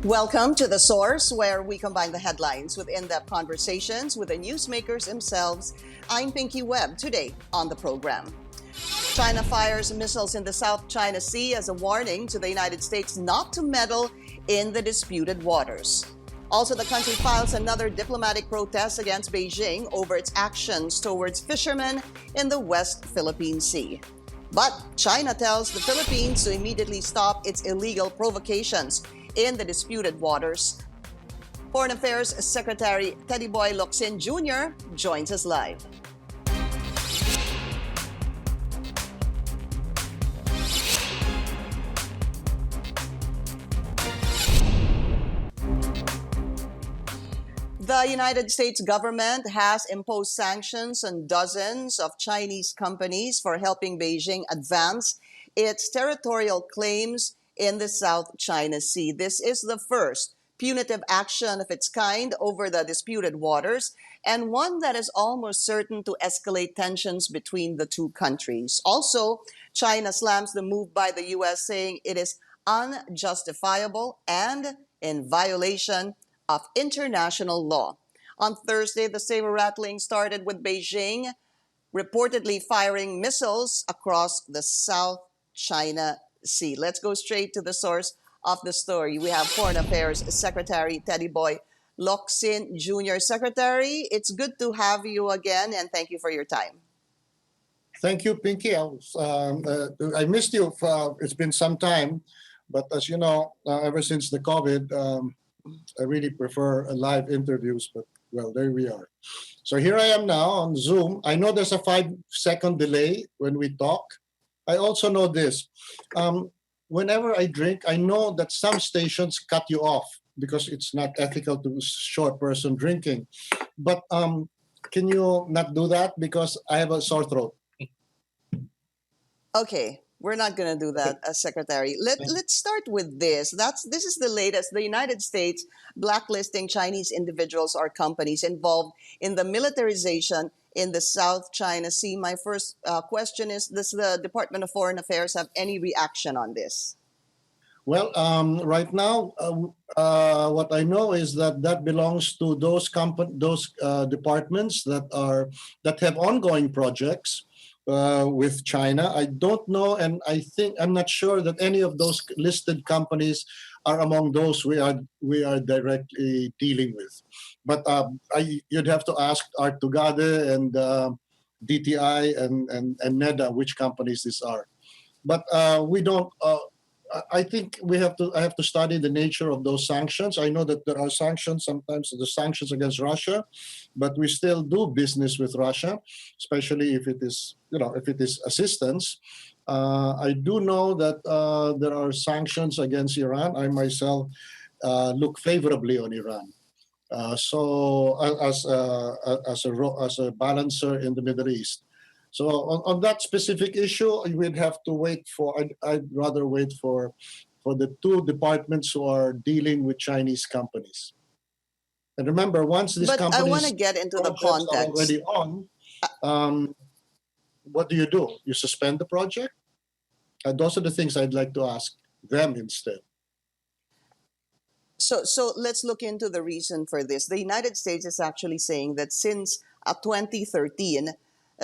Welcome to The Source, where we combine the headlines with in-depth conversations with the newsmakers themselves. I'm Pinky Webb. Today on the program, China fires missiles in the South China Sea as a warning to the United States not to meddle in the disputed waters. Also, the country files another diplomatic protest against Beijing over its actions towards fishermen in the West Philippine Sea. But China tells the Philippines to immediately stop its illegal provocations in the disputed waters. Foreign Affairs Secretary Teddy Boy Locsin Jr. joins us live. The United States government has imposed sanctions on dozens of Chinese companies for helping Beijing advance its territorial claims in the South China Sea. This is the first punitive action of its kind over the disputed waters, and one that is almost certain to escalate tensions between the two countries. Also, China slams the move by the U.S., saying it is unjustifiable and in violation of international law. On Thursday, the saber-rattling started with Beijing reportedly firing missiles across the South China Sea. Let's go straight to the source of the story. We have Foreign Affairs Secretary Teddy Boy Locsin Jr. Secretary, it's good to have you again, and thank you for your time. Thank you, Pinky. I missed you. It's been some time, but as you know, ever since the COVID, I really prefer live interviews, but well, there we are. So here I am now on Zoom. I know there's a 5-second delay when we talk. I also know this. Whenever I drink, I know that some stations cut you off because it's not ethical to show a person drinking. But can you not do that because I have a sore throat? Okay, we're not going to do that, Secretary. Let's start with this. This is the latest. The United States blacklisting Chinese individuals or companies involved in the militarization in the South China Sea. My first question is, does the Department of Foreign Affairs have any reaction on this? Well, right now, what I know is that belongs to those departments that have ongoing projects with China. I don't know, and I'm not sure that any of those listed companies are among those we are directly dealing with. But you'd have to ask Art Tugade and DTI and NEDA which companies these are. But we don't. I think I have to study the nature of those sanctions. I know that there are sanctions, sometimes the sanctions against Russia, but we still do business with Russia, especially if it is assistance. I do know that there are sanctions against Iran. I myself look favorably on Iran. So as a balancer in the Middle East. So on that specific issue, we'd have to wait for. I'd rather wait for the two departments who are dealing with Chinese companies. And remember, once these companies, I want to get into the context. Are already on, what do? You suspend the project? Those are the things I'd like to ask them instead. So let's look into the reason for this. The United States is actually saying that since 2013.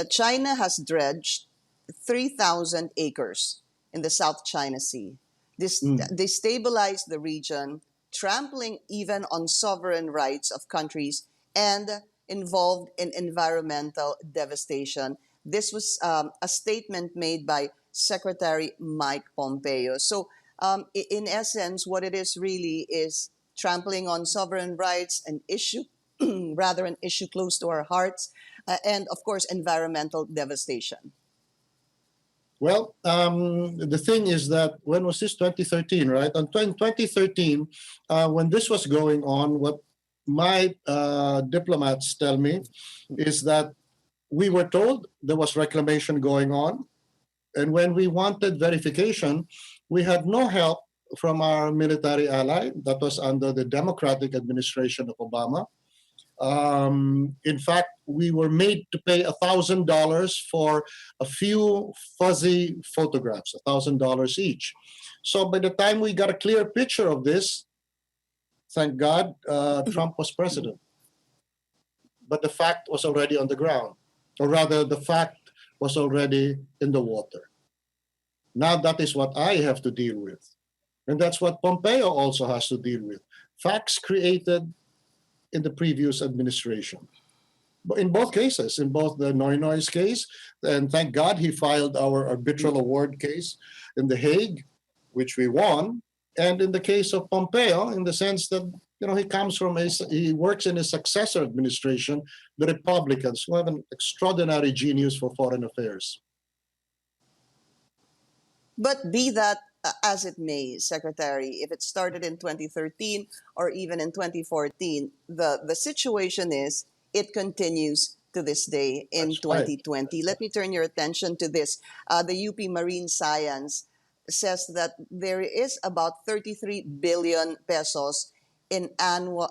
China has dredged 3,000 acres in the South China Sea. This destabilized the region, trampling even on sovereign rights of countries and involved in environmental devastation. This was a statement made by Secretary Mike Pompeo. So in essence, what it is really is trampling on sovereign rights, an issue close to our hearts, and of course, environmental devastation. Well, the thing is that when was this? 2013, right? In 2013, when this was going on, what my diplomats tell me is that we were told there was reclamation going on, and when we wanted verification, we had no help from our military ally that was under the Democratic administration of Obama. In fact, we were made to pay $1,000 for a few fuzzy photographs, $1,000 each. So by the time we got a clear picture of this, Thank God Trump was president. But the fact was already on the ground, or rather, the fact was already in the water. Now that is what I have to deal with. And that's what Pompeo also has to deal with. Facts created in the previous administration. But in both cases, in both the Noynoy's case, and thank God he filed our arbitral award case in The Hague, which we won, and in the case of Pompeo, in the sense that he works in a successor administration, the Republicans, who have an extraordinary genius for foreign affairs. But be that as it may, Secretary, if it started in 2013 or even in 2014, the situation is it continues to this day in That's 2020. Let me turn your attention to this. The UP Marine Science says that there is about 33 billion pesos in annual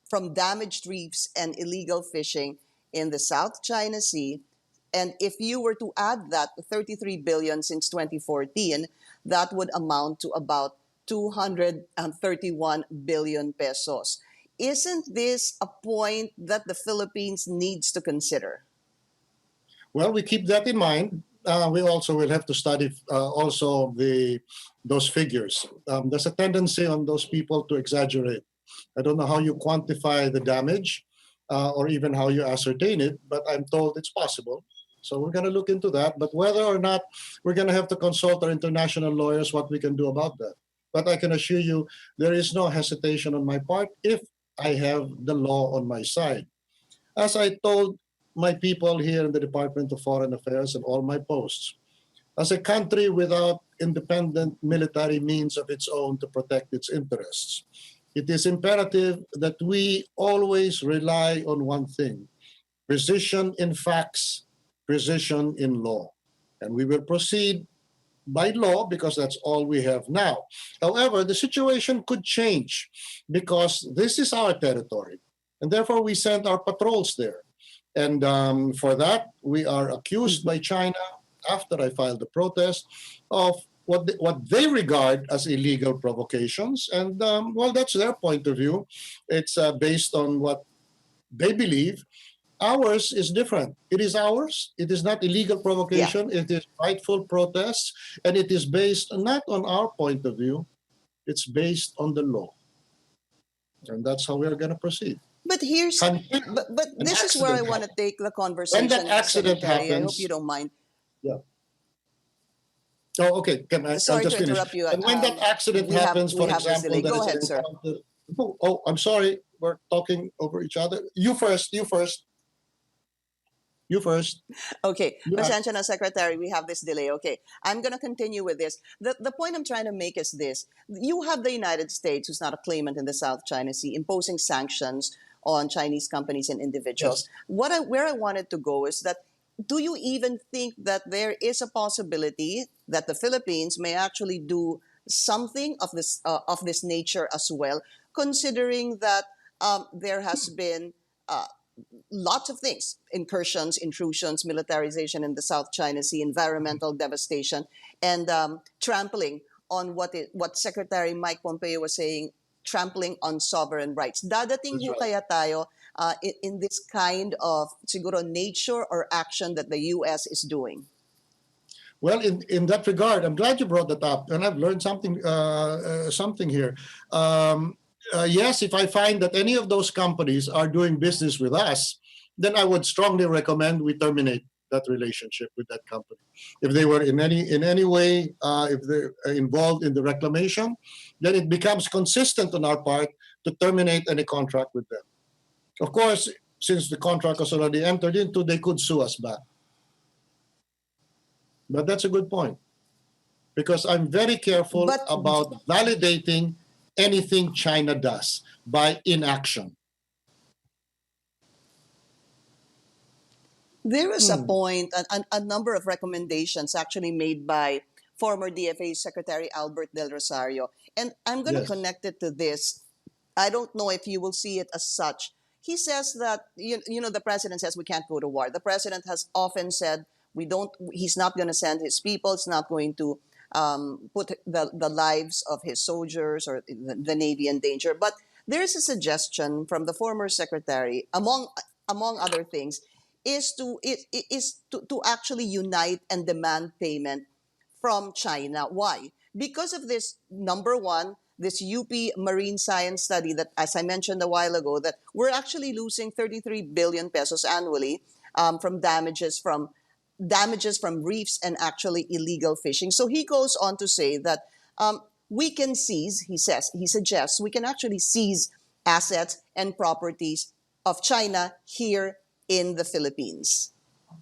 from damaged reefs and illegal fishing in the South China Sea. And if you were to add that 33 billion since 2014, that would amount to about 231 billion pesos. Isn't this a point that the Philippines needs to consider? Well, we keep that in mind. We also will have to study also those figures. There's a tendency on those people to exaggerate. I don't know how you quantify the damage or even how you ascertain it, but I'm told it's possible. So we're going to look into that. But whether or not we're going to have to consult our international lawyers what we can do about that. But I can assure you there is no hesitation on my part if I have the law on my side. As I told my people here in the Department of Foreign Affairs and all my posts, as a country without independent military means of its own to protect its interests, it is imperative that we always rely on one thing: precision in facts, precision in law. And we will proceed by law because that's all we have now. However, the situation could change because this is our territory. And therefore, we send our patrols there. And for that, we are accused by China, after I filed the protest, of what they regard as illegal provocations. And well, that's their point of view. It's based on what they believe. Ours is different. It is ours. It is not illegal provocation. Yeah. It is rightful protests. And it is based not on our point of view. It's based on the law. And that's how we're going to proceed. But this is where I want to take the conversation. When that accident Secretary, I hope happens, you don't mind. yeah. Oh, okay. Sorry I'll just to finish. interrupt you. And when that accident happens, for example, that Go is ahead, an sir. encounter. Oh, I'm sorry. We're talking over each other. You first. You first. You first. Okay, You ask. Pasensya na, Secretary, we have this delay. Okay, I'm going to continue with this. The point I'm trying to make is this. You have the United States, who's not a claimant in the South China Sea, imposing sanctions on Chinese companies and individuals. Yes. Where I wanted to go is that, do you even think that there is a possibility that the Philippines may actually do something of this nature as well, considering that there has been lots of things: incursions, intrusions, militarization in the South China Sea, environmental devastation, and trampling on what Secretary Mike Pompeo was saying, trampling on sovereign rights. Dadating That's ho right. kaya tayo in this kind of siguro nature or action that the U.S. is doing? Well, in that regard, I'm glad you brought that up, and I've learned something here. Yes, if I find that any of those companies are doing business with us, then I would strongly recommend we terminate that relationship with that company. If they were in any way, if they're involved in the reclamation, then it becomes consistent on our part to terminate any contract with them. Of course, since the contract was already entered into, they could sue us back. But that's a good point, because I'm very careful But about validating anything China does by inaction. there is a point, a number of recommendations actually made by former DFA Secretary Albert Del Rosario. And I'm going to Yes. connect it to this. I don't know if you will see it as such. He says that, the president says we can't go to war. The president has often said he's not going to send his people, he's not going to put the lives of his soldiers or the Navy in danger. But there's a suggestion from the former secretary, among other things, is to actually unite and demand payment from China. Why? Because of this, number one, this UP marine science study that, as I mentioned a while ago, that we're actually losing 33 billion pesos annually from damages from reefs and actually illegal fishing. So he goes on to say that we can seize, he suggests, we can actually seize assets and properties of China here in the Philippines.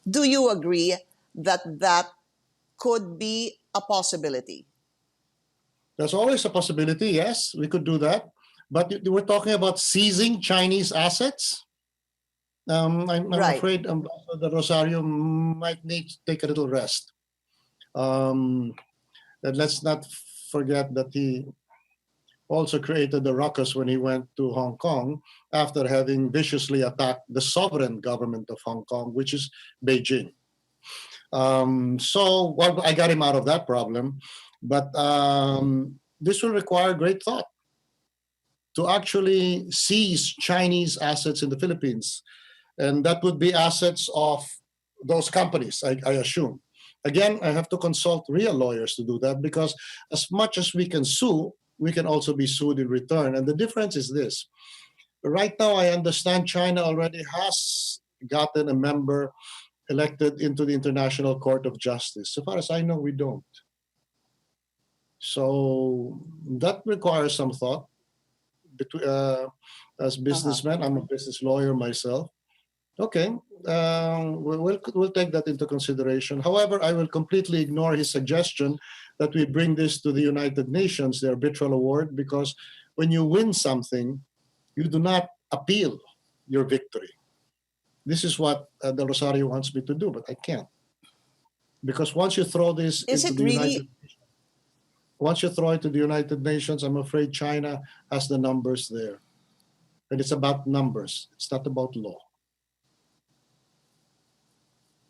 Do you agree that that could be a possibility? There's always a possibility, yes, we could do that. But we're talking about seizing Chinese assets. I'm Right. afraid the Rosario might need to take a little rest. And let's not forget that he also created the ruckus when he went to Hong Kong after having viciously attacked the sovereign government of Hong Kong, which is Beijing. Well, I got him out of that problem, but this will require great thought to actually seize Chinese assets in the Philippines. And that would be assets of those companies, I assume. Again, I have to consult real lawyers to do that because as much as we can sue, we can also be sued in return. And the difference is this. Right now, I understand China already has gotten a member elected into the International Court of Justice. So far as I know, we don't. So that requires some thought. As businessmen, I'm a business lawyer myself. Okay, we'll take that into consideration. However, I will completely ignore his suggestion that we bring this to the United Nations, the Arbitral Award, because when you win something, you do not appeal your victory. This is what the Rosario wants me to do, but I can't. Because once you throw this Is into it the United really? once you throw it to the United Nations, I'm afraid China has the numbers there. And it's about numbers. It's not about law.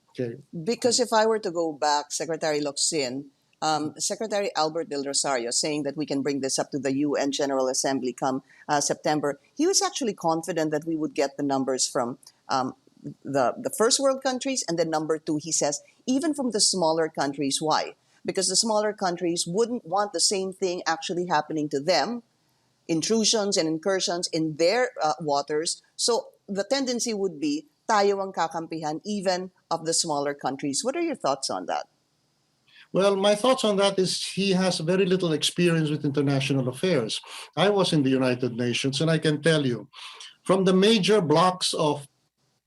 Okay. Because if I were to go back, Secretary Locsin, Secretary Albert Del Rosario saying that we can bring this up to the UN General Assembly come September, he was actually confident that we would get the numbers from the first world countries, and then number two, he says, even from the smaller countries. Why? Because the smaller countries wouldn't want the same thing actually happening to them, intrusions and incursions in their waters. So the tendency would be tayo ang kakampihan even of the smaller countries. What are your thoughts on that? Well, my thoughts on that is he has very little experience with international affairs. I was in the United Nations, and I can tell you, from the major blocks of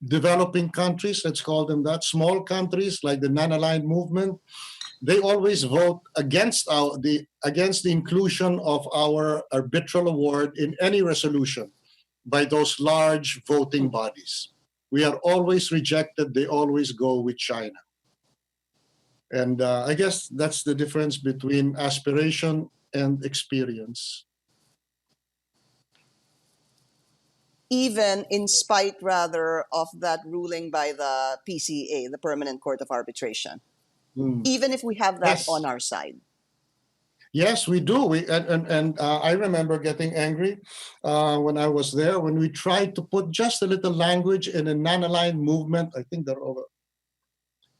developing countries, let's call them that, small countries like the non-aligned movement, they always vote against the inclusion of our arbitral award in any resolution by those large voting bodies. We are always rejected. They always go with China. And I guess that's the difference between aspiration and experience. Even in spite, rather, of that ruling by the PCA, the Permanent Court of Arbitration. Even if we have that Yes. on our side. Yes, we do. I remember getting angry when I was there when we tried to put just a little language in a non-aligned movement. I think they're over.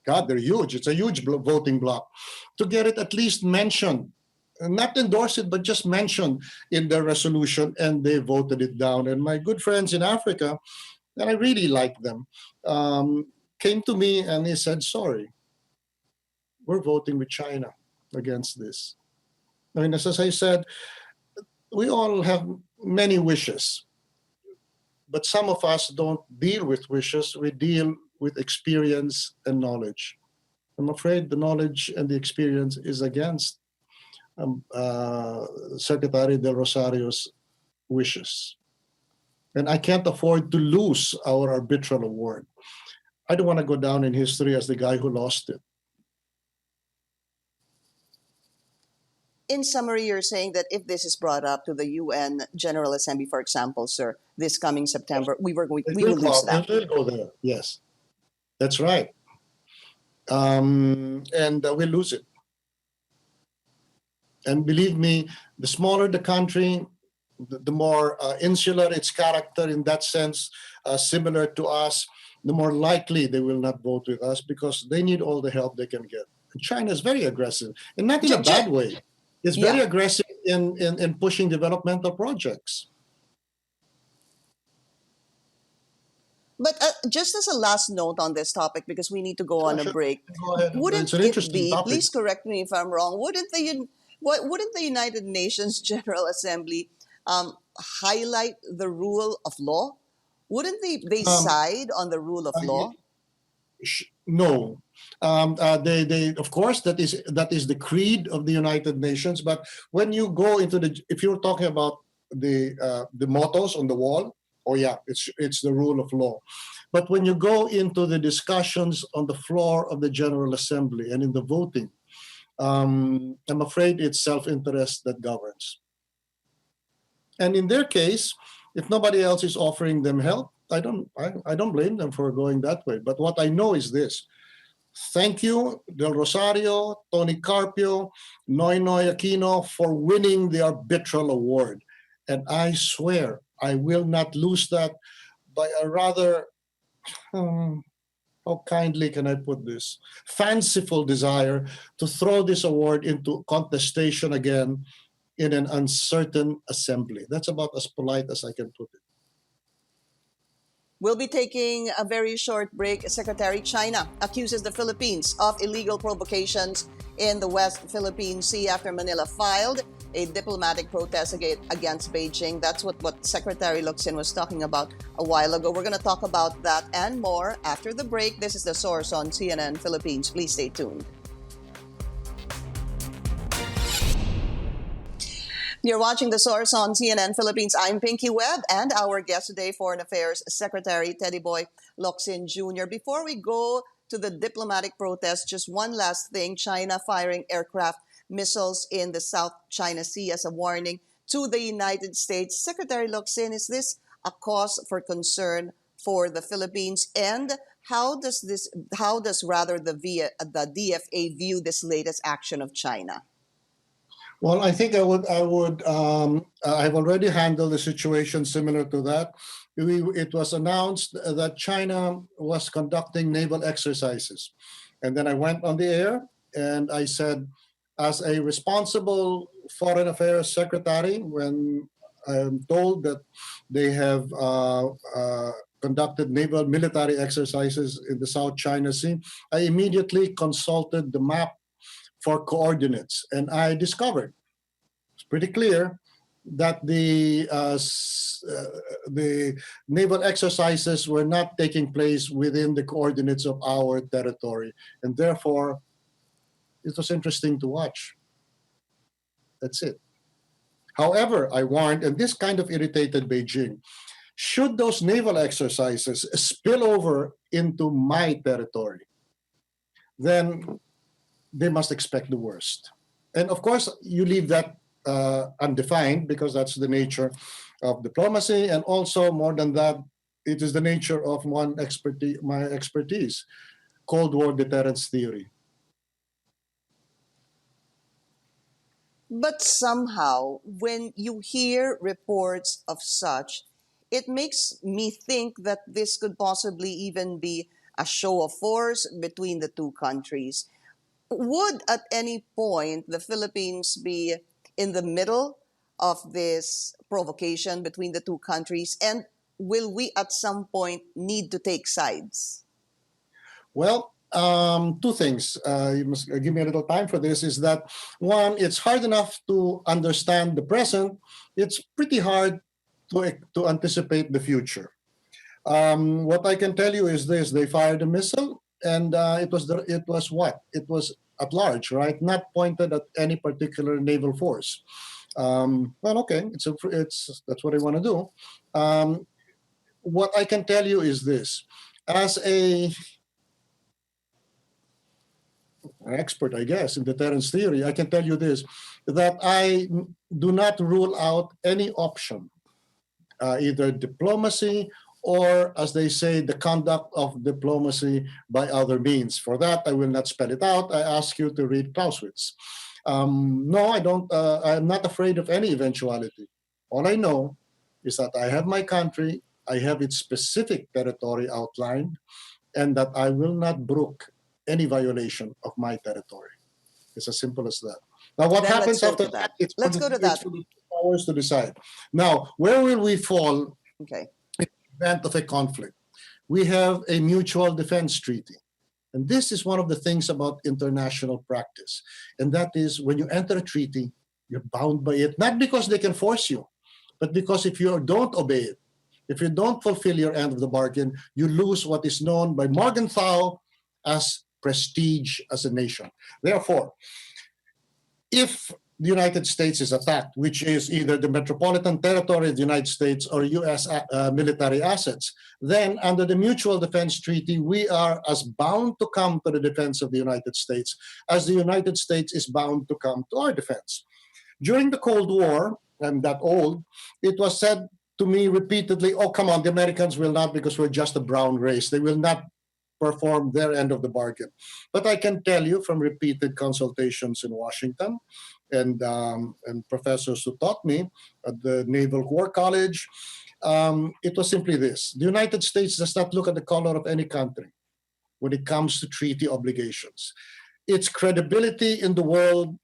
God, they're huge. It's a huge voting bloc to get it at least mentioned, not endorse it, but just mentioned in the resolution, and they voted it down. And my good friends in Africa, and I really like them, came to me and they said, "Sorry, we're voting with China against this." I mean, as I said, we all have many wishes, but some of us don't deal with wishes. We deal with experience and knowledge. I'm afraid the knowledge and the experience is against Secretary Del Rosario's wishes. And I can't afford to lose our arbitral award. I don't want to go down in history as the guy who lost it. In summary, you're saying that if this is brought up to the UN General Assembly, for example, sir, this coming September, we will lose that. It will go there. Yes, that's right. And we'll lose it. And believe me, the smaller the country, the more insular its character in that sense, similar to us, the more likely they will not vote with us because they need all the help they can get. And China is very aggressive, and not in a bad way. It's very Yeah. aggressive in pushing developmental projects. But just as a last note on this topic, because we need to go Sure, on a sure. break, Go ahead. wouldn't It's an it interesting be? topic. Please correct me if I'm wrong. Wouldn't the United Nations General Assembly highlight the rule of law? Wouldn't they Um, side on the rule of law? no, they of course that is the creed of the United Nations. But when you go into if you're talking about the mottos on the wall, oh yeah, it's the rule of law. But when you go into the discussions on the floor of the General Assembly and in the voting, I'm afraid it's self-interest that governs. And in their case, if nobody else is offering them help, I don't blame them for going that way. But what I know is this: thank you, Del Rosario, Tony Carpio, Noy Aquino, for winning the Arbitral Award. And I swear I will not lose that by a rather, how kindly can I put this, fanciful desire to throw this award into contestation again in an uncertain assembly. That's about as polite as I can put it. We'll be taking a very short break. Secretary, China accuses the Philippines of illegal provocations in the West Philippine Sea after Manila filed a diplomatic protest against Beijing. That's what Secretary Locsin was talking about a while ago. We're going to talk about that and more after the break. This is The Source on CNN Philippines. Please stay tuned. You're watching The Source on CNN Philippines. I'm Pinky Webb, and our guest today, Foreign Affairs Secretary Teddy Boy Locsin Jr. Before we go to the diplomatic protest, just one last thing. China firing aircraft missiles in the South China Sea as a warning to the United States. Secretary Locsin, is this a cause for concern for the Philippines? And how does the DFA view this latest action of China? Well, I think I've already handled a situation similar to that. It was announced that China was conducting naval exercises. And then I went on the air and I said, as a responsible foreign affairs secretary, when I'm told that they have conducted naval military exercises in the South China Sea, I immediately consulted the map for coordinates. And I discovered, it's pretty clear, that the naval exercises were not taking place within the coordinates of our territory. And therefore, it was interesting to watch. That's it. However, I warned, and this kind of irritated Beijing, should those naval exercises spill over into my territory, then they must expect the worst. And of course, you leave that undefined because that's the nature of diplomacy. And also, more than that, it is the nature of my expertise, Cold War deterrence theory. But somehow, when you hear reports of such, it makes me think that this could possibly even be a show of force between the two countries. Would at any point the Philippines be in the middle of this provocation between the two countries? And will we at some point need to take sides? Well, two things. You must give me a little time for this. Is that one? It's hard enough to understand the present. It's pretty hard to anticipate the future. What I can tell you is this: they fired a missile, and it was what? It was at large, right? Not pointed at any particular naval force. Well, okay, that's what they want to do. What I can tell you is this: as an expert, I guess, in deterrence theory, I can tell you this: that I do not rule out any option, either diplomacy or, as they say, the conduct of diplomacy by other means. For that, I will not spell it out. I ask you to read Clausewitz. No, I don't. I'm not afraid of any eventuality. All I know is that I have my country, I have its specific territory outlined, and that I will not brook any violation of my territory. It's as simple as that. Now, what Then let's happens go after to that? that. Let's go to It's that. for the powers to decide. Now, where will we fall Okay. in the event of a conflict? We have a mutual defense treaty. And this is one of the things about international practice. And that is when you enter a treaty, you're bound by it, not because they can force you, but because if you don't obey it, if you don't fulfill your end of the bargain, you lose what is known by Morgenthau as prestige as a nation. Therefore, if the United States is attacked, which is either the metropolitan territory of the United States or U.S. Military assets, then under the Mutual Defense Treaty, we are as bound to come to the defense of the United States as the United States is bound to come to our defense. During the Cold War, I'm that old, it was said to me repeatedly, oh, come on, the Americans will not because we're just a brown race. They will not perform their end of the bargain. But I can tell you from repeated consultations in Washington and professors who taught me at the Naval War College, it was simply this. The United States does not look at the color of any country when it comes to treaty obligations. Its credibility in the world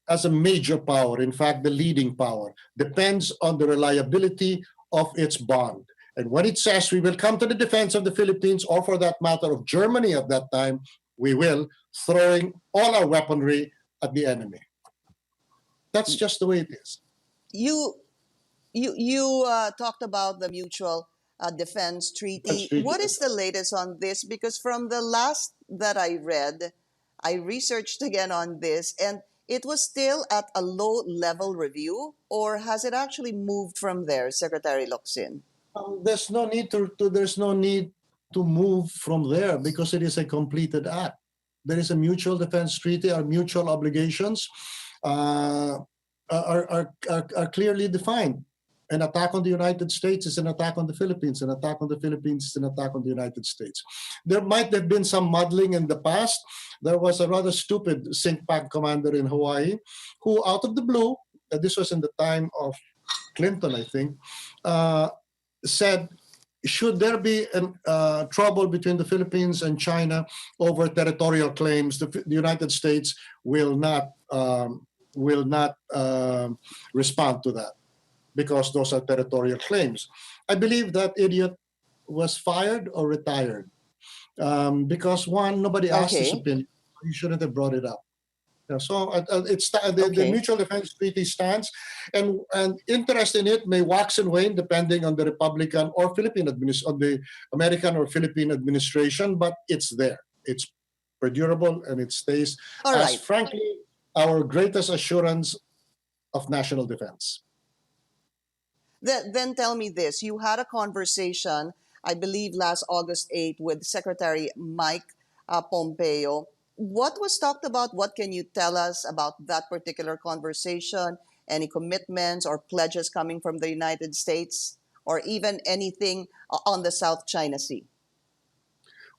as a major power, in fact, the leading power, depends on the reliability of its bond. And when it says we will come to the defense of the Philippines, or for that matter of Germany at that time, we will, throwing all our weaponry at the enemy. That's just the way it is. You talked about the mutual defense That's treaty. treaty. What is the latest on this? Because from the last that I read, I researched again on this, and it was still at a low level review, or has it actually moved from there, Secretary Locsin? There's no need there's no need to move from there because it is a completed act. There is a mutual defense treaty. Our mutual obligations uh, are clearly defined. An attack on the United States is an attack on the Philippines. An attack on the Philippines is an attack on the United States. There might have been some muddling in the past. There was a rather stupid SINCPAC commander in Hawaii who, out of the blue, this was in the time of Clinton, I think, said, should there be trouble between the Philippines and China over territorial claims, the United States will not respond to that because those are territorial claims. I believe that idiot was fired or retired because one, nobody asked his Okay. opinion. He shouldn't have brought it up. So the Okay. mutual defense treaty stands, and interest in it may wax and wane depending on the Republican or on the American or Philippine administration, but it's there. It's perdurable and it stays All as, right. frankly, our greatest assurance of national defense. Then tell me this. You had a conversation, I believe, last August 8th with Secretary Mike Pompeo. What was talked about? What can you tell us about that particular conversation? Any commitments or pledges coming from the United States, or even anything on the South China Sea?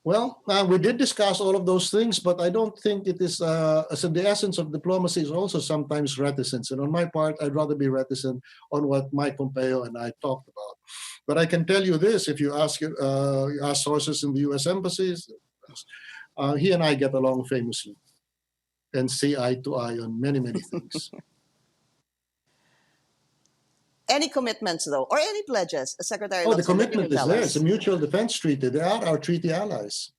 Well, we did discuss all of those things, but I don't think it is. So the essence of diplomacy is also sometimes reticence, and on my part, I'd rather be reticent on what Mike Pompeo and I talked about. But I can tell you this: if you ask sources in the U.S. embassies, he and I get along famously and see eye to eye on many, many things. Any commitments, though, or any pledges, Secretary Oh, the Locsin, that you can commitment is tell there. It's a us? mutual defense treaty. They are our treaty allies.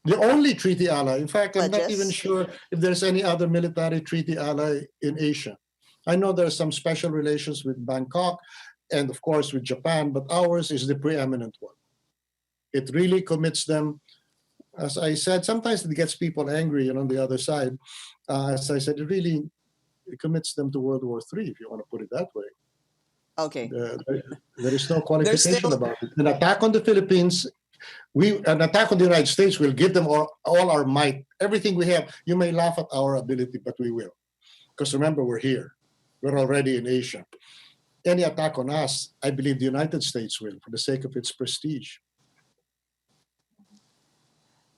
The only treaty ally. In fact, I'm not even Pledges? sure if there's any other military treaty ally in Asia. I know there are some special relations with Bangkok and, of course, with Japan, but ours is the preeminent one. It really commits them. As I said, sometimes it gets people angry, and on the other side, as I said, it commits them to World War III, if you want to put it that way. Okay. There is no There's qualification still, about it. An attack on the Philippines, an attack on the United States will give them all our might, everything we have. You may laugh at our ability, but we will. Because remember, we're here. We're already in Asia. Any attack on us, I believe the United States will, for the sake of its prestige.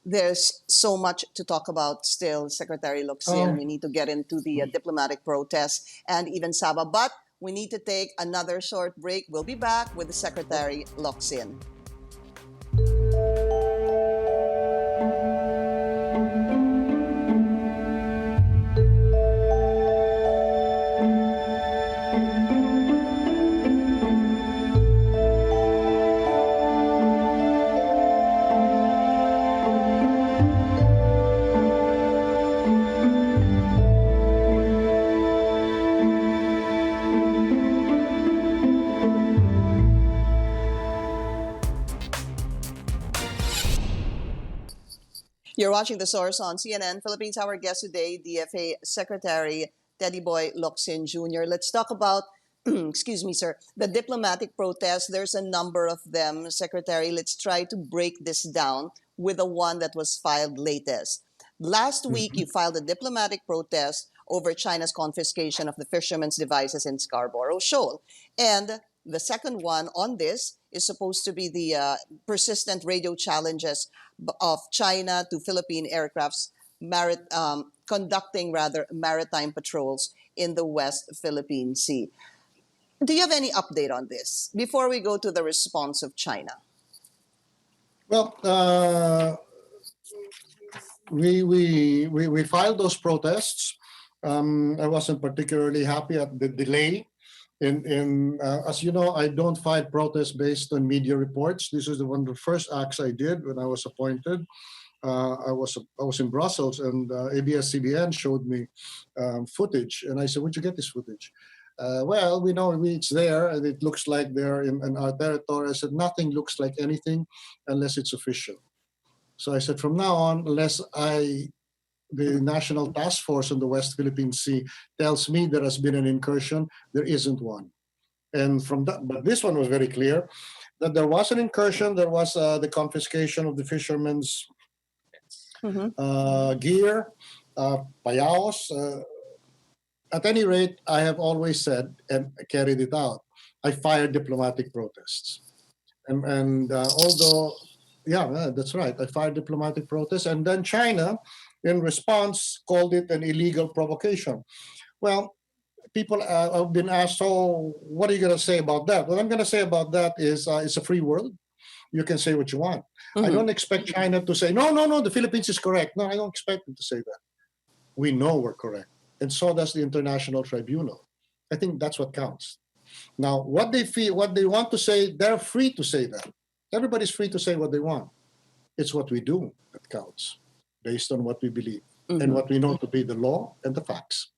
There's so much to talk about still, Secretary Locsin. Oh, We need to get into the diplomatic protests and even Sabah, but we need to take another short break. We'll be back with the Secretary Locsin. You're watching The Source on CNN Philippines. Our guest today, DFA Secretary Teddy Boy Locsin Jr. Let's talk about, excuse me, sir, the diplomatic protests. There's a number of them, Secretary. Let's try to break this down with the one that was filed latest. Last week, you filed a diplomatic protest over China's confiscation of the fishermen's devices in Scarborough Shoal. And the second one on this is supposed to be the persistent radio challenges of China to Philippine aircrafts conducting maritime patrols in the West Philippine Sea. Do you have any update on this before we go to the response of China? well, we filed those protests. I wasn't particularly happy at the delay. As you know, I don't file protests based on media reports. This is one of the first acts I did when I was appointed. I was in Brussels, and ABS-CBN showed me footage, and I said, "Where'd you get this footage?" Well, we know it's there, and it looks like they're in our territory. I said, "Nothing looks like anything unless it's official." So I said, from now on, unless the National Task Force on the West Philippine Sea tells me there has been an incursion, there isn't one. And from that, but this one was very clear that there was an incursion. There was the confiscation of the fishermen's gear, payaos. At any rate, I have always said and carried it out. I fired diplomatic protests, and although, yeah, that's right, I fired diplomatic protests, and then China, in response, called it an illegal provocation. Well, people have been asked, so what are you going to say about that? What I'm going to say about that is it's a free world. You can say what you want. I don't expect China to say, no, no, no, the Philippines is correct. No, I don't expect them to say that. We know we're correct. And so does the International Tribunal. I think that's what counts. Now, what they feel, what they want to say, they're free to say that. Everybody's free to say what they want. It's what we do that counts, based on what we believe and what we know to be the law and the facts.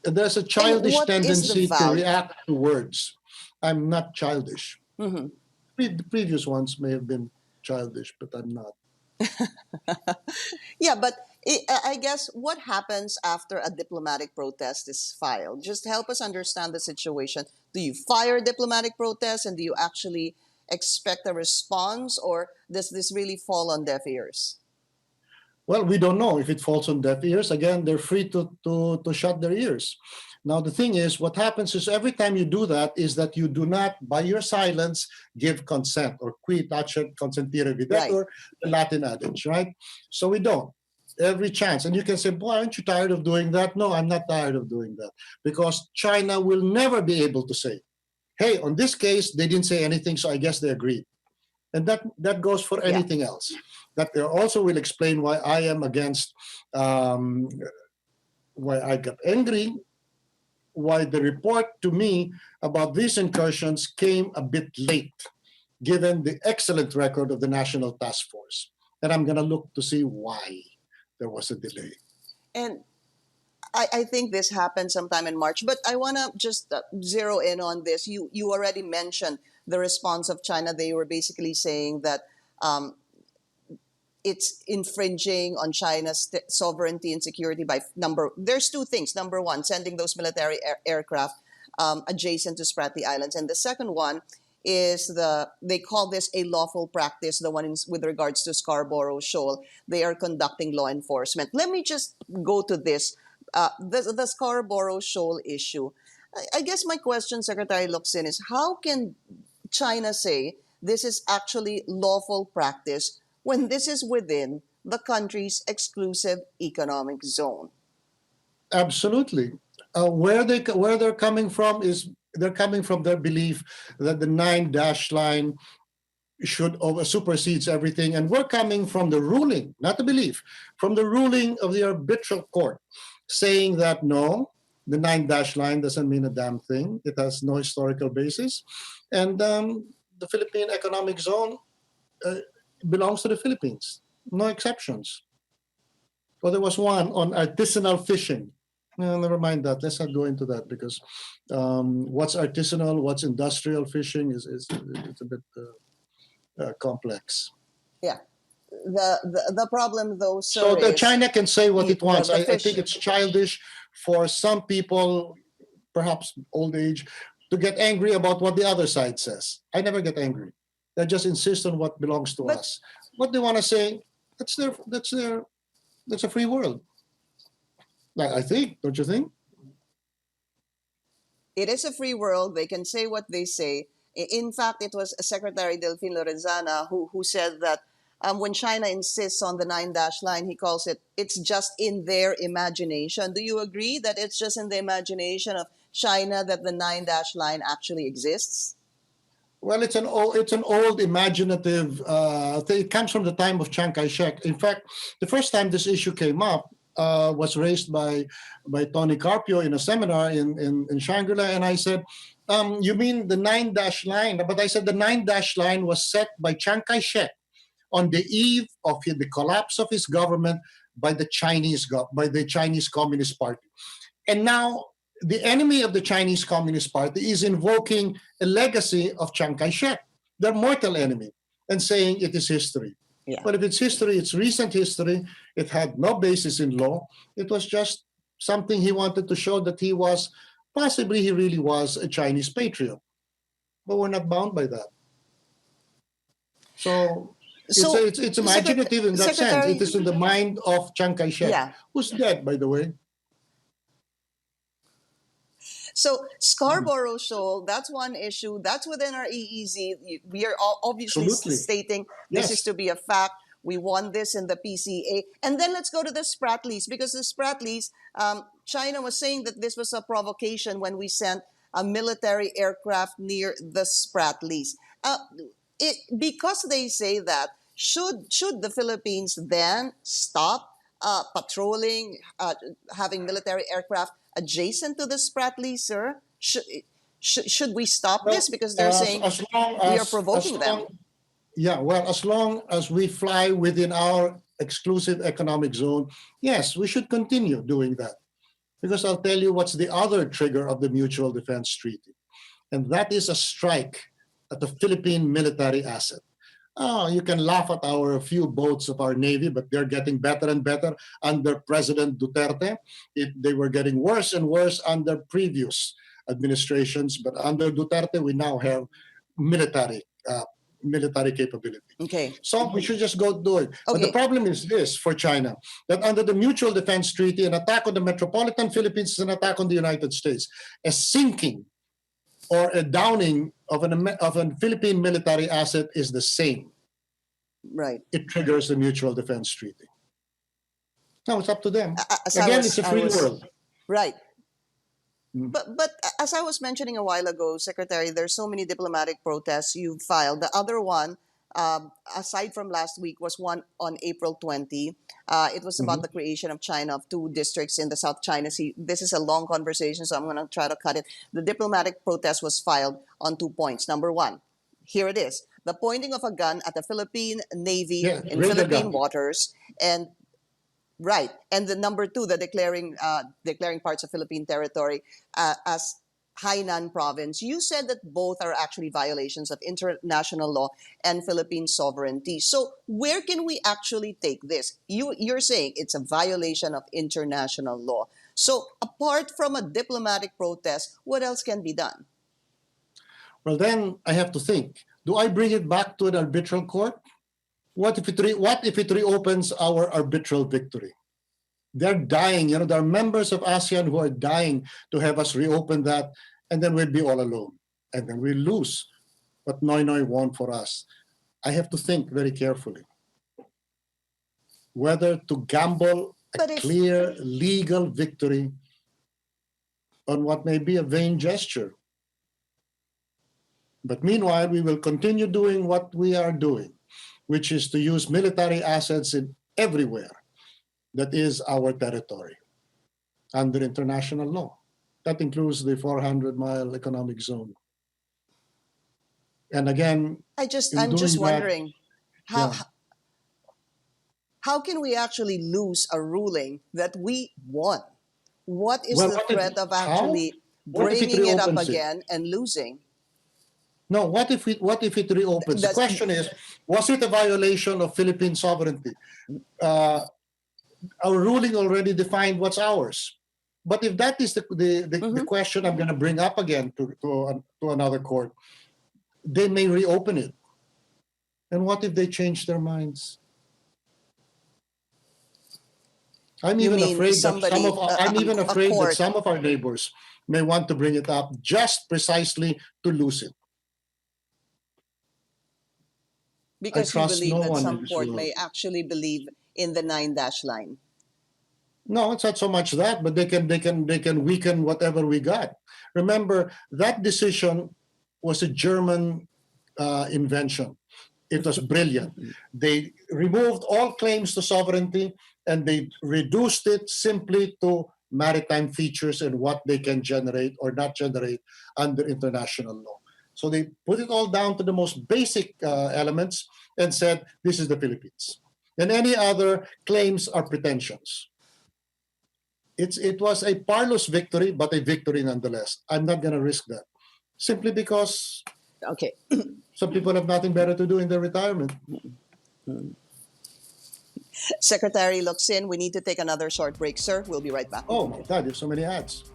And there's a childish tendency to react to words. I'm not childish. The previous ones may have been childish, but I'm not. Yeah, but I guess what happens after a diplomatic protest is filed? Just help us understand the situation. Do you fire diplomatic protests, and do you actually expect a response, or does this really fall on deaf ears? Well, we don't know if it falls on deaf ears. Again, they're free to shut their ears. Now, the thing is, what happens is every time you do that is that you do not, by your silence, give consent, or qui tacet consentire videtur, the Latin adage, right? So we don't. Every chance. And you can say, boy, aren't you tired of doing that? No, I'm not tired of doing that. Because China will never be able to say, hey, on this case, they didn't say anything, so I guess they agreed. And that goes for anything else. That also will explain why I am against, why I got angry, why the report to me about these incursions came a bit late, given the excellent record of the National Task Force. And I'm going to look to see why there was a delay. And I think this happened sometime in March, but I want to just zero in on this. You already mentioned the response of China. They were basically saying that it's infringing on China's sovereignty and security by there's two things. Number one, sending those military aircraft adjacent to Spratly Islands. And the second one is they call this a lawful practice, the one with regards to Scarborough Shoal. They are conducting law enforcement. Let me just go to this, the Scarborough Shoal issue. I guess my question, Secretary Locsin, is how can China say this is actually lawful practice when this is within the country's exclusive economic zone? Absolutely. Where they're coming from is they're coming from their belief that the nine dash line should supersedes everything, and we're coming from the ruling, not the belief, from the ruling of the arbitral court, saying that no, the nine dash line doesn't mean a damn thing. It has no historical basis, and the Philippine Economic Zone uh, belongs to the Philippines. No exceptions. Well, there was one on artisanal fishing. No, never mind that. Let's not go into that because what's artisanal, what's industrial fishing is it's a bit complex. Yeah. The problem, though, So sir, the is China can say what it wants. the I think fish. it's childish for some people, perhaps old age, to get angry about what the other side says. I never get angry. They just insist on what belongs to But us. What they want to say, that's a free world. I think, don't you think? it is a free world. They can say what they say. In fact, it was Secretary Delfin Lorenzana who said that when China insists on the nine dash line, he calls it's just in their imagination. Do you agree that it's just in the imagination of China that the nine dash line actually exists? Well, it's an old imaginative thing. It comes from the time of Chiang Kai-shek. In fact, the first time this issue came up was raised by Tony Carpio in a seminar in Shangri-La, and I said, "You mean the nine dash line?" But I said the nine dash line was set by Chiang Kai-shek on the eve of the collapse of his government by the Chinese Communist Party. And now the enemy of the Chinese Communist Party is invoking a legacy of Chiang Kai-shek, their mortal enemy, and saying it is history. Yeah. But if it's history, it's recent history. It had no basis in law. It was just something he wanted to show that he really was a Chinese patriot. But we're not bound by that. So it's imaginative in that sense. It is in the mind of Chiang Kai-shek, who's dead, by the way. So Scarborough Shoal, that's one issue. That's within our EEZ. We are obviously stating this is to be a fact. We won this in the PCA. And then let's go to the Spratlys, because the Spratlys, China was saying that this was a provocation when we sent a military aircraft near the Spratlys. Because they say that, should the Philippines then stop patrolling, having military aircraft adjacent to the Spratlys, sir? Should we stop this? Because they're saying we are provoking them. Yeah, well, as long as we fly within our exclusive economic zone, yes, we should continue doing that. Because I'll tell you what's the other trigger of the Mutual Defense Treaty. And that is a strike at the Philippine military asset. You can laugh at our few boats of our Navy, but they're getting better and better under President Duterte. They were getting worse and worse under previous administrations, but under Duterte, we now have military capability. Okay. So we should just go do it. Okay. But the problem is this for China, that under the Mutual Defense Treaty, an attack on the metropolitan Philippines is an attack on the United States. A sinking or a downing of a Philippine military asset is the same. Right. It triggers the Mutual Defense Treaty. No, it's up to them. Again, it's a free world. Right. But as I was mentioning a while ago, Secretary, there's so many diplomatic protests you've filed. The other one, aside from last week, was one on April 20. It was about the creation of China of two districts in the South China Sea. This is a long conversation, so I'm going to try to cut it. The diplomatic protest was filed on 2 points. Number one, here it is: the pointing of a gun at the Philippine Navy in Philippine waters, and right. And the number two, the declaring parts of Philippine territory as Hainan province. You said that both are actually violations of international law and Philippine sovereignty. So where can we actually take this? You're saying it's a violation of international law. So apart from a diplomatic protest, what else can be done? Well, then I have to think. Do I bring it back to an arbitral court? What if it reopens our arbitral victory? They're dying. There are members of ASEAN who are dying to have us reopen that, and then we'll be all alone. And then we'll lose what Noy Noy won for us. I have to think very carefully. whether to gamble a But if clear legal victory on what may be a vain gesture. But meanwhile, we will continue doing what we are doing, which is to use military assets in everywhere that is our territory under international law. That includes the 400-mile economic zone. And again, in I'm just doing that, wondering how yeah. how can we actually lose a ruling that we won? What is Well, the threat of how? actually What if it bringing it up reopens it? again and losing? No, what if it reopens? The Does question is, was it a violation of Philippine sovereignty? Uh, our ruling already defined what's ours. But if that is the question I'm going to bring up again to another court, they may reopen it. And what if they change their minds? I'm you even mean afraid that somebody a court some of our neighbors may want to bring it up just precisely to lose it. I because you trust believe no that one in some this court world. may actually believe in the 9-line? No, it's not so much that, but they can weaken whatever we got. Remember, that decision was a German invention. It was brilliant. They removed all claims to sovereignty and they reduced it simply to maritime features and what they can generate or not generate under international law. So they put it all down to the most basic elements and said, this is the Philippines. And any other claims are pretensions. It was a parlous victory, but a victory nonetheless. I'm not going to risk that. Simply because Okay. some people have nothing better to do in their retirement. Secretary Locsin, we need to take another short break, sir. We'll be right back. Oh my God, there's so many ads.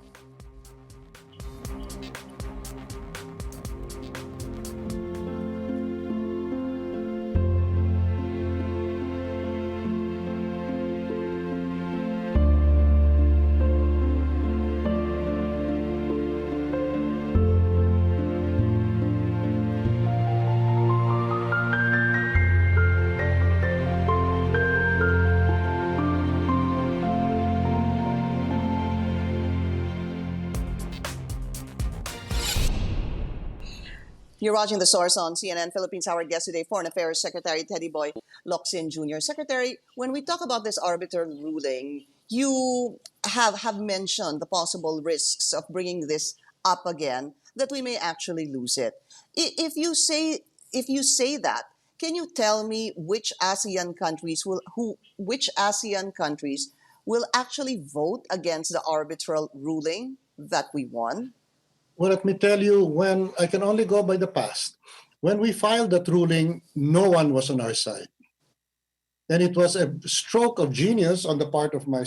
You're watching The Source on CNN Philippines. Our guest today, Foreign Affairs Secretary Teddy Boy Locsin Jr. Secretary, when we talk about this arbitral ruling, you have mentioned the possible risks of bringing this up again, that we may actually lose it. If you say that, can you tell me which ASEAN countries will actually vote against the arbitral ruling that we won? Well, let me tell you, when I can only go by the past. When we filed that ruling, no one was on our side. And it was a stroke of genius on the part of my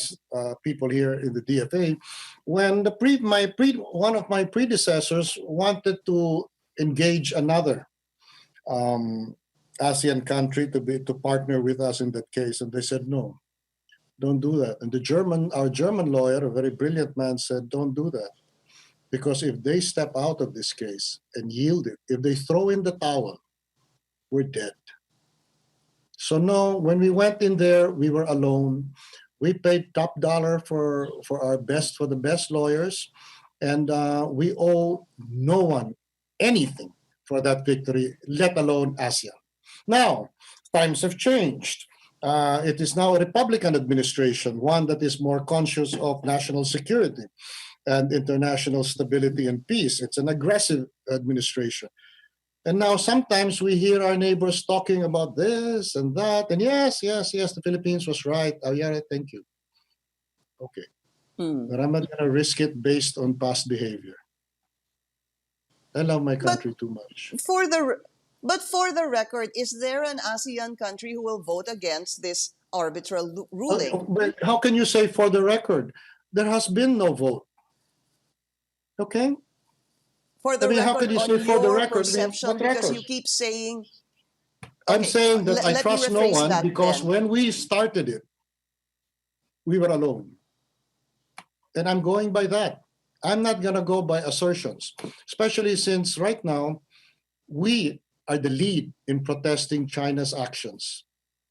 people here in the DFA when one of my predecessors wanted to engage another ASEAN country to partner with us in that case. And they said, no, don't do that. And our German lawyer, a very brilliant man, said, don't do that. Because if they step out of this case and yield it, if they throw in the towel, we're dead. So no, when we went in there, we were alone. We paid top dollar for the best lawyers, and we owe no one anything for that victory, let alone ASEAN. Now, times have changed. It is now a Republican administration, one that is more conscious of national security and international stability and peace. It's an aggressive administration. And now sometimes we hear our neighbors talking about this and that. And yes, the Philippines was right. Oh, yeah, thank you. Okay. But I'm not going to risk it based on past behavior. I love my country too much. For the record, is there an ASEAN country who will vote against this arbitral ruling? But how can you say for the record? There has been no vote. Okay? For the how record, can you on say for the your record? perception, What because record? you keep saying... I'm Okay, saying that I let me trust no rephrase one that because then. when we started it, we were alone. And I'm going by that. I'm not going to go by assertions, especially since right now we are the lead in protesting China's actions.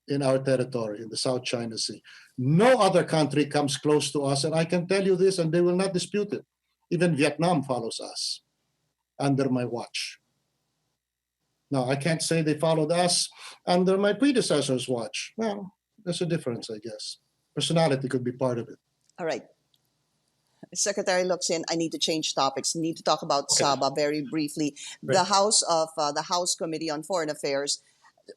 in our territory, in the South China Sea. No other country comes close to us, and I can tell you this, and they will not dispute it. Even Vietnam follows us under my watch. Now, I can't say they followed us under my predecessor's watch. Well, there's a difference, I guess. Personality could be part of it. All right. Secretary Locsin, I need to change topics. I need to talk about Sabah very briefly. Right. The House Committee on Foreign Affairs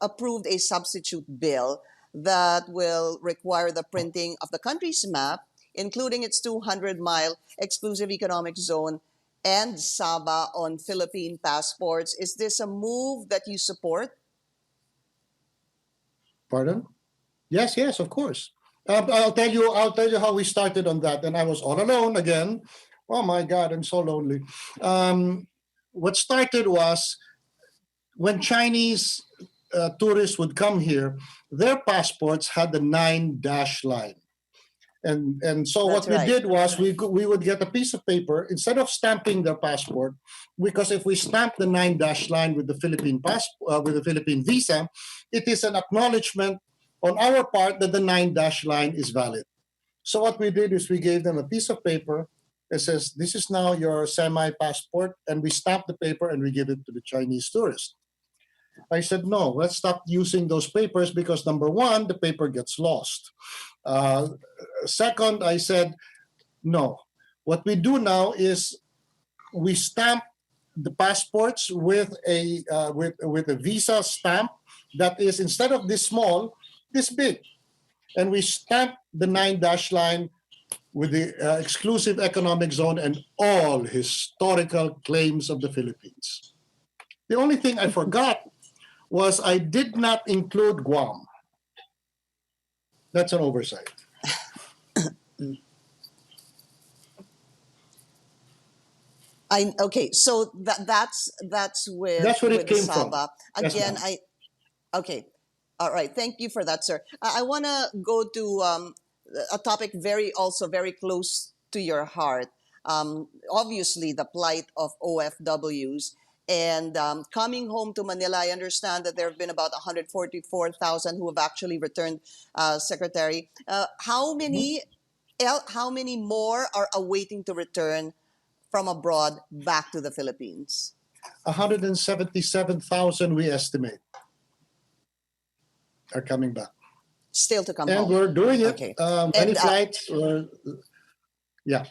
approved a substitute bill that will require the printing of the country's map, including its 200-mile exclusive economic zone and Sabah on Philippine passports. Is this a move that you support? Pardon? Yes, of course. I'll tell you how we started on that, and I was all alone again. Oh my God, I'm so lonely. What started was when Chinese tourists would come here, their passports had the 9-dash line. And so That's what we right. did was we would get a piece of paper instead of stamping their passport, because if we stamp the 9-dash line with the Philippine with the Philippine visa, it is an acknowledgement on our part that the 9-dash line is valid. So what we did is we gave them a piece of paper that says, this is now your semi-passport, and we stamp the paper and we give it to the Chinese tourist. I said, no, let's stop using those papers because, number one, the paper gets lost. Second, I said, no. What we do now is we stamp the passports with a visa stamp that is, instead of this small, this big. And we stamp the 9-dash line with the exclusive economic zone and all historical claims of the Philippines. The only thing I forgot was I did not include Guam. That's an oversight. Okay, so that's with That's where it came Sabah. from. Again, Yes, okay, all right. Thank you for that, sir. I want to go to a topic very close to your heart. Obviously, the plight of OFWs. And coming home to Manila, I understand that there have been about 144,000 who have actually returned, Secretary. How many more are awaiting to return from abroad back to the Philippines? 177,000 we estimate are coming back. Still to come And home. we're doing it. Okay. Many And, flights. Yeah,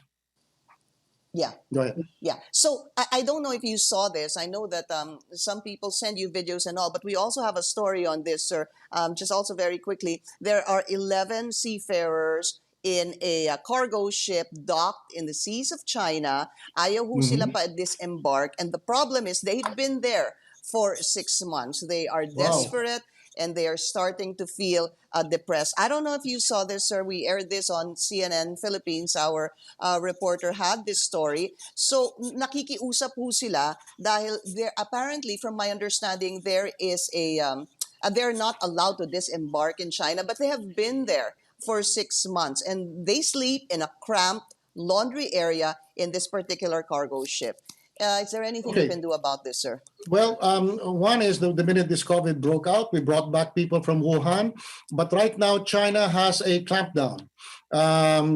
Yeah. go ahead. Yeah. So I don't know if you saw this. I know that some people send you videos and all, but we also have a story on this, sir. Just also very quickly, there are 11 seafarers in a cargo ship docked in the seas of China. Ayaw ho sila Mhm. pa disembark. And the problem is they've been there for 6 months. They are Wow. desperate and they are starting to feel depressed. I don't know if you saw this, sir. We aired this on CNN Philippines. Our reporter had this story. So nakikiusap po sila dahil there apparently, from my understanding, there is they're not allowed to disembark in China, but they have been there for 6 months and they sleep in a cramped laundry area in this particular cargo ship. Is there anything you Okay. can do about this, sir? Well, one is the minute this COVID broke out, we brought back people from Wuhan. But right now, China has a clampdown.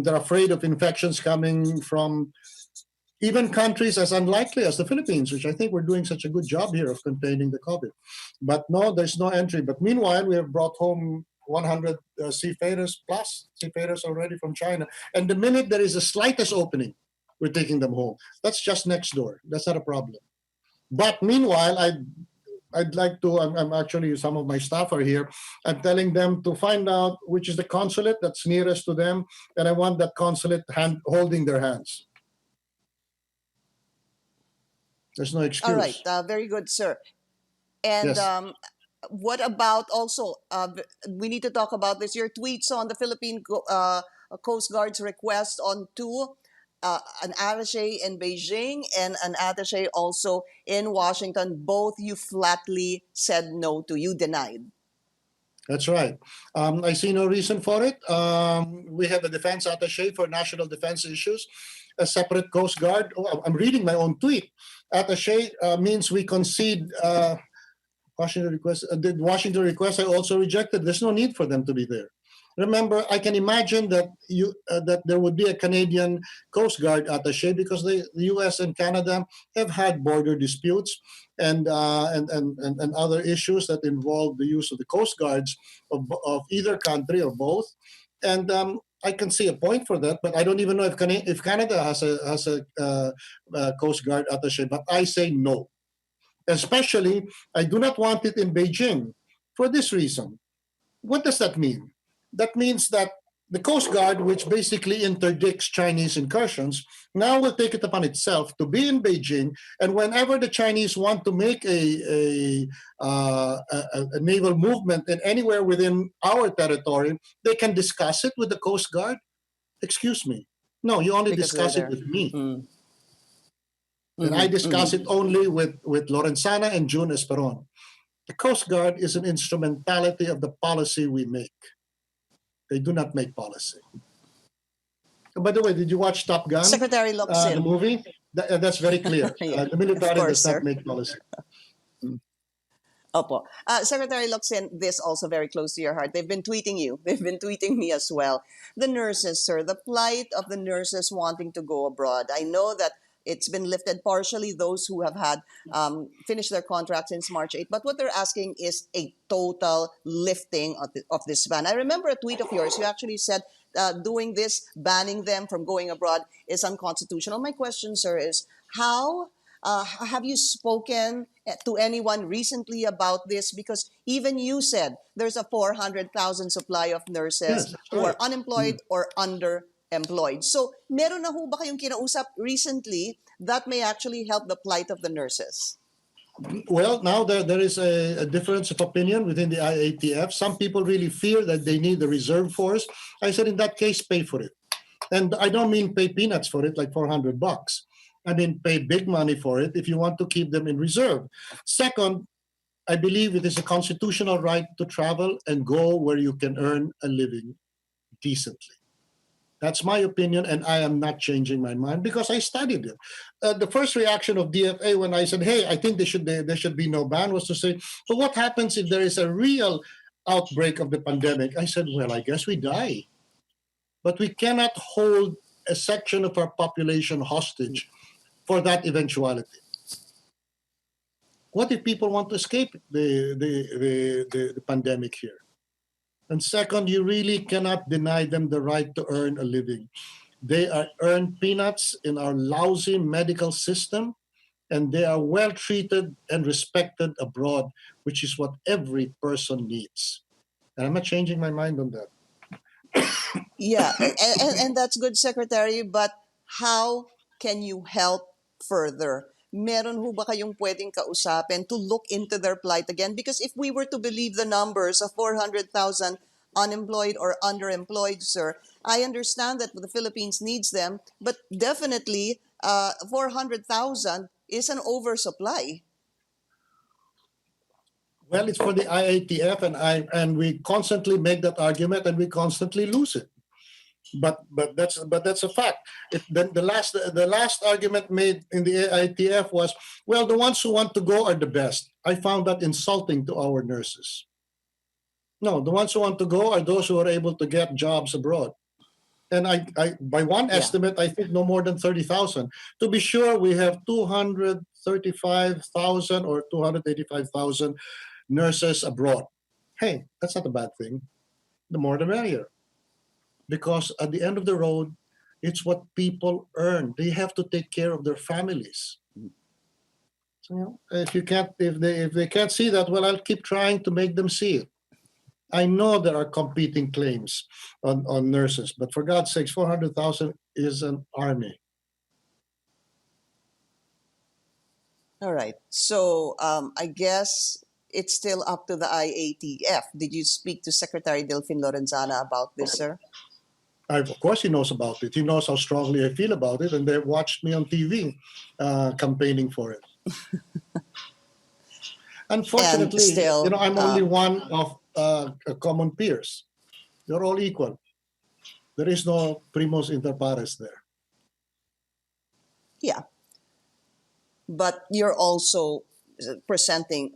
They're afraid of infections coming from even countries as unlikely as the Philippines, which I think we're doing such a good job here of containing the COVID. But no, there's no entry. But meanwhile, we have brought home 100 seafarers already from China. And the minute there is the slightest opening, we're taking them home. That's just next door. That's not a problem. But meanwhile, I'd like to, I'm actually, some of my staff are here. I'm telling them to find out which is the consulate that's nearest to them. And I want that consulate holding their hands. There's no excuse. All right. Very good, sir. And Yes. what about also, we need to talk about this, your tweets on the Philippine Coast Guard's request on an attaché in Beijing and an attaché also in Washington. Both you flatly said no to, you denied. That's right. I see no reason for it. We have a defense attaché for national defense issues, a separate Coast Guard. Oh, I'm reading my own tweet. Attaché means we concede Did Washington request? I also rejected. There's no need for them to be there. Remember, I can imagine that that there would be a Canadian Coast Guard attaché because the U.S. and Canada have had border disputes and other issues that involve the use of the Coast Guards of either country or both. And I can see a point for that, but I don't even know if Canada has a Coast Guard attaché. But I say no. Especially, I do not want it in Beijing for this reason. What does that mean? That means that the Coast Guard, which basically interdicts Chinese incursions, now will take it upon itself to be in Beijing, and whenever the Chinese want to make a naval movement in anywhere within our territory, they can discuss it with the Coast Guard. Excuse me. No, you only Because they're discuss it there. with me. Mm. And I Mm-hmm, discuss it mm-hmm. only with Lorenzana and June Esperon. The Coast Guard is an instrumentality of the policy we make. They do not make policy. And by the way, did you watch Top Gun, Secretary the Locsin. movie? That's very clear. Yeah, The of military course, does not sir. make policy. Opo. Secretary Locsin, this also very close to your heart. They've been tweeting you. They've been tweeting me as well. The nurses, sir, the plight of the nurses wanting to go abroad. I know that it's been lifted partially, those who have had finished their contract since March 8th. But what they're asking is a total lifting of this ban. I remember a tweet of yours. You actually said doing this, banning them from going abroad, is unconstitutional. My question, sir, is how have you spoken to anyone recently about this? Because even you said there's a 400,000 supply of nurses Yes, that's who are right. unemployed or underemployed. So, meron na ho ba kayong kinausap recently that may actually help the plight of the nurses? Well, now there is a difference of opinion within the IATF. Some people really fear that they need the reserve force. I said, in that case, pay for it. And I don't mean pay peanuts for it, like $400. I mean, pay big money for it if you want to keep them in reserve. Second, I believe it is a constitutional right to travel and go where you can earn a living decently. That's my opinion, and I am not changing my mind because I studied it. The first reaction of DFA when I said, "Hey, I think there should be no ban," was to say, "But what happens if there is a real outbreak of the pandemic?" I said, "Well, I guess we die, but we cannot hold a section of our population hostage for that eventuality. What if people want to escape the pandemic here?" And second, you really cannot deny them the right to earn a living. They are earn peanuts in our lousy medical system, and they are well treated and respected abroad, which is what every person needs. And I'm not changing my mind on that. Yeah, and that's good, Secretary, but how can you help further? Meron ho ba kayong pwedeng kausapin to look into their plight again? Because if we were to believe the numbers of 400,000 unemployed or underemployed, sir, I understand that the Philippines needs them, but definitely 400,000 is an oversupply. Well, it's for the IATF, and we constantly make that argument, and we constantly lose it. But that's a fact. The last argument made in the IATF was, well, the ones who want to go are the best. I found that insulting to our nurses. No, the ones who want to go are those who are able to get jobs abroad. And I by one Yeah. estimate, I think no more than 30,000. To be sure, we have 235,000 or 285,000 nurses abroad. Hey, that's not a bad thing. The more the merrier. Because at the end of the road, it's what people earn. They have to take care of their families. So, if they can't see that, well, I'll keep trying to make them see it. I know there are competing claims on nurses, but for God's sakes, 400,000 is an army. All right. So I guess it's still up to the IATF. Did you speak to Secretary Delfin Lorenzana about this, sir? Of course, he knows about it. He knows how strongly I feel about it, and they've watched me on TV campaigning for it. And Unfortunately, still, I'm only one of common peers. You're all equal. There is no primos inter pares there. yeah. But you're also presenting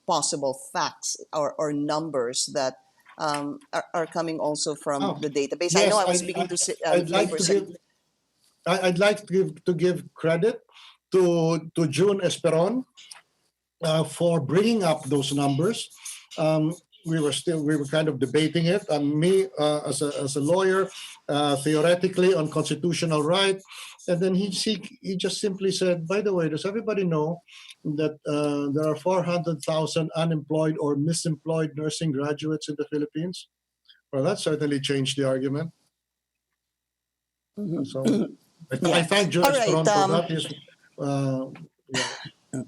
possible facts or numbers that are coming also from Oh, the database. I know yes, I was speaking to I'd like Labor to give I'd like to give credit to June Esperon for bringing up those numbers. Um, we were kind of debating it, and me as a lawyer, theoretically on constitutional right, and then he just simply said, by the way, does everybody know that there are 400,000 unemployed or misemployed nursing graduates in the Philippines? Well, that certainly changed the argument. So I Yeah. thank Joe All right. Esperon for that. Uh, yeah.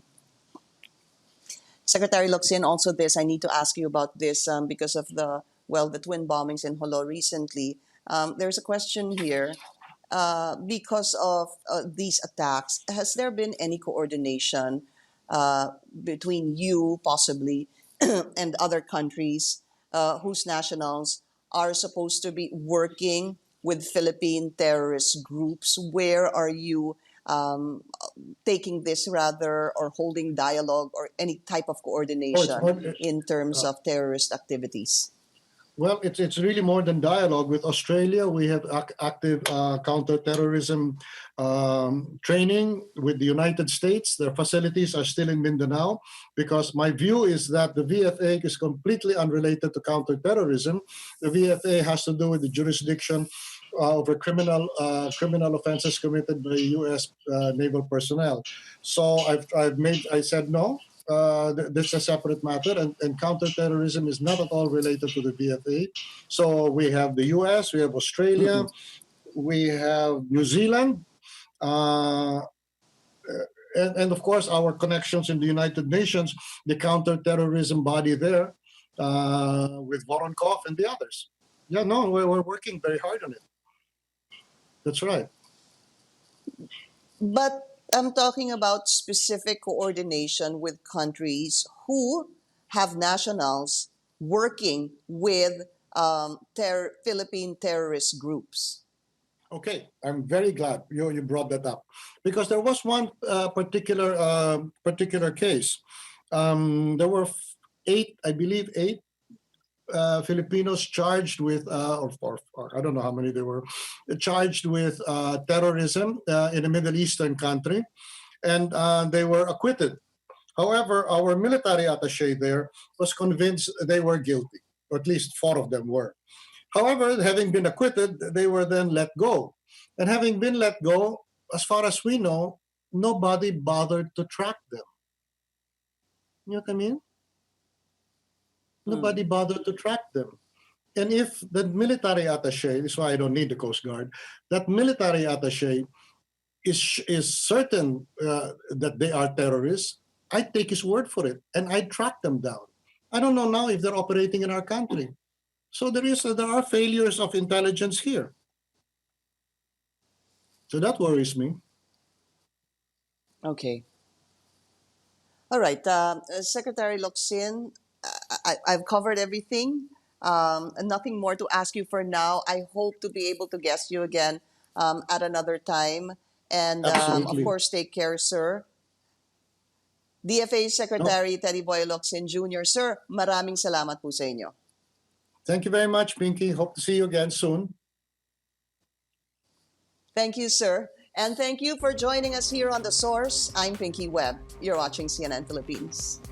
Secretary Locsin, also this, I need to ask you about this because of the twin bombings in Holo recently. There's a question here. Because of these attacks, has there been any coordination between you, possibly, and other countries whose nationals are supposed to be working with Philippine terrorist groups? Where are you taking this rather, or holding dialogue or any type of Oh, it's coordination more. in terms Uh, of terrorist activities? Well, it's really more than dialogue. With Australia, we have active counter-terrorism training. With the United States, their facilities are still in Mindanao, because my view is that the VFA is completely unrelated to counter-terrorism. The VFA has to do with the jurisdiction over criminal offenses committed by U.S. Naval personnel. So I said no. That's a separate matter, and counterterrorism is not at all related to the VFA. So we have the US, we have Australia, Mm-mm. we have New Zealand, uh, and of course our connections in the United Nations, the counterterrorism body there, with Voronkov and the others. Yeah, no, we're working very hard on it. That's right. But I'm talking about specific coordination with countries who have nationals working with Philippine terrorist groups. Okay, I'm very glad you brought that up, because there was one particular case. There were eight, I believe, eight Filipinos charged with, or I don't know how many they were, charged with terrorism in a Middle Eastern country, and they were acquitted. However, our military attaché there was convinced they were guilty, or at least four of them were. However, having been acquitted, they were then let go. And having been let go, as far as we know, nobody bothered to track them. You know what I mean? Nobody Mm. bothered to track them. And if the military attaché, this is why I don't need the Coast Guard, that military attaché is certain that they are terrorists, I take his word for it and I track them down. I don't know now if they're operating in our country. So there are failures of intelligence here. So that worries me. Okay. All right. Secretary Locsin, I've covered everything. And nothing more to ask you for now. I hope to be able to guest you again at another time. And of Absolutely. course, take care, sir. DFA No, Secretary Teddy Boy Locsin Jr. Sir, maraming salamat po sa inyo. thank you very much, Pinky. Hope to see you again soon. Thank you, sir. And thank you for joining us here on The Source. I'm Pinky Webb. You're watching CNN Philippines.